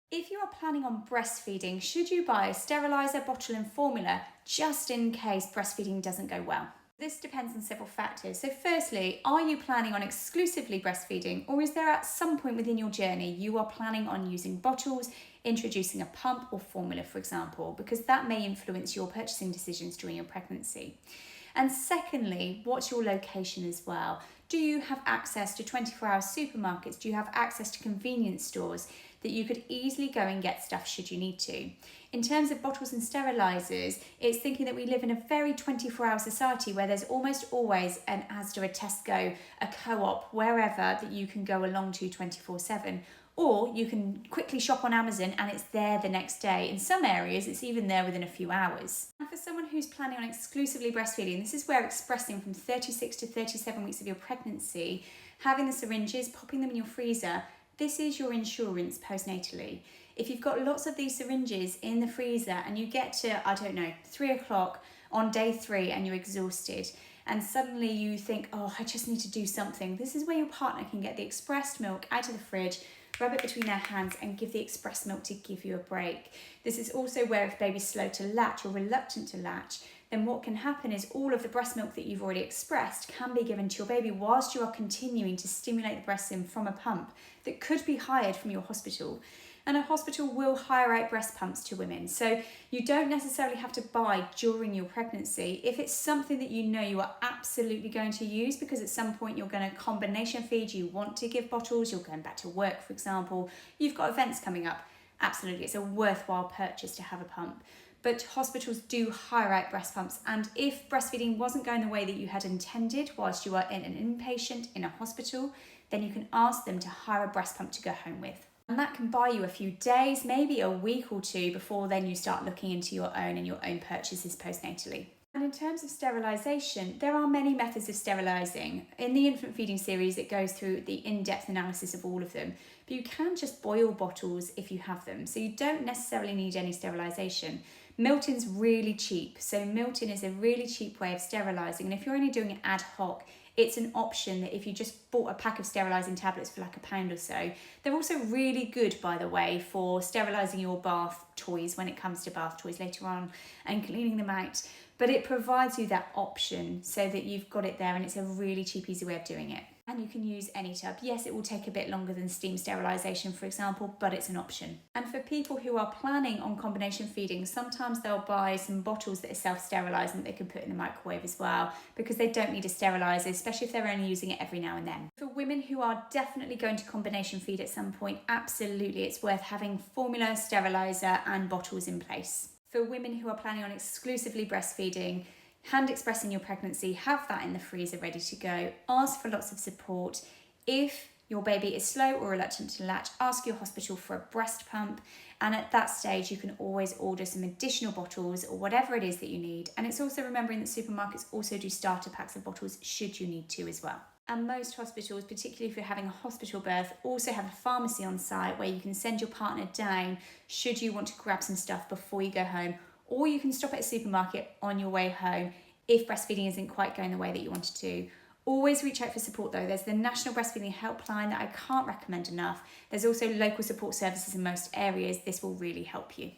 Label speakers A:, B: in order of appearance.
A: If you are planning on breastfeeding, should you buy a steriliser, bottle and formula just in case breastfeeding doesn't go well? This depends on several factors. So firstly, are you planning on exclusively breastfeeding, or is there at some point within your journey you are planning on using bottles, introducing a pump or formula, for example, because that may influence your purchasing decisions during your pregnancy. And secondly, what's your location as well? Do you have access to 24-hour supermarkets? Do you have access to convenience stores that you could easily go and get stuff should you need to? In terms of bottles and sterilisers, it's thinking that we live in a very 24-hour society where there's almost always an Asda, a Tesco, a Co-op, wherever that you can go along to 24/7. Or you can quickly shop on Amazon and it's there the next day. In some areas, it's even there within a few hours. And for someone who's planning on exclusively breastfeeding, this is where expressing from 36 to 37 weeks of your pregnancy, having the syringes, popping them in your freezer, this is your insurance postnatally. If you've got lots of these syringes in the freezer and you get to, I don't know, 3 o'clock on day 3 and you're exhausted, and suddenly you think, oh, I just need to do something, this is where your partner can get the expressed milk out of the fridge, rub it between their hands and give the express milk to give you a break. This is also where if baby's slow to latch or reluctant to latch, then what can happen is all of the breast milk that you've already expressed can be given to your baby whilst you are continuing to stimulate the breast from a pump that could be hired from your hospital. And a hospital will hire out breast pumps to women. So you don't necessarily have to buy during your pregnancy. If it's something that you know you are absolutely going to use because at some point you're going to combination feed, you want to give bottles, you're going back to work, for example, you've got events coming up, absolutely, it's a worthwhile purchase to have a pump. But hospitals do hire out breast pumps, and if breastfeeding wasn't going the way that you had intended whilst you are in an inpatient in a hospital, then you can ask them to hire a breast pump to go home with. And that can buy you a few days, maybe a week or two before then you start looking into your own and your own purchases postnatally. And in terms of sterilisation, there are many methods of sterilising. In the infant feeding series, it goes through the in-depth analysis of all of them. But you can just boil bottles if you have them. So you don't necessarily need any sterilisation. Milton's really cheap. So Milton is a really cheap way of sterilising. And if you're only doing it ad hoc, it's an option that if you just bought a pack of sterilising tablets for like £1 or so. They're also really good, by the way, for sterilising your bath toys when it comes to bath toys later on and cleaning them out. But it provides you that option so that you've got it there, and it's a really cheap, easy way of doing it. And you can use any tub. Yes, it will take a bit longer than steam sterilisation, for example, but it's an option. And for people who are planning on combination feeding, sometimes they'll buy some bottles that are self-sterilising that they can put in the microwave as well, because they don't need a steriliser, especially if they're only using it every now and then. For women who are definitely going to combination feed at some point, absolutely, it's worth having formula, steriliser and bottles in place. For women who are planning on exclusively breastfeeding, hand expressing your pregnancy, have that in the freezer ready to go. Ask for lots of support. If your baby is slow or reluctant to latch, ask your hospital for a breast pump. And at that stage, you can always order some additional bottles or whatever it is that you need. And it's also remembering that supermarkets also do starter packs of bottles should you need to as well. And most hospitals, particularly if you're having a hospital birth, also have a pharmacy on site where you can send your partner down should you want to grab some stuff before you go home. Or you can stop at a supermarket on your way home if breastfeeding isn't quite going the way that you wanted to. Always reach out for support though. There's the National Breastfeeding Helpline that I can't recommend enough. There's also local support services in most areas. This will really help you.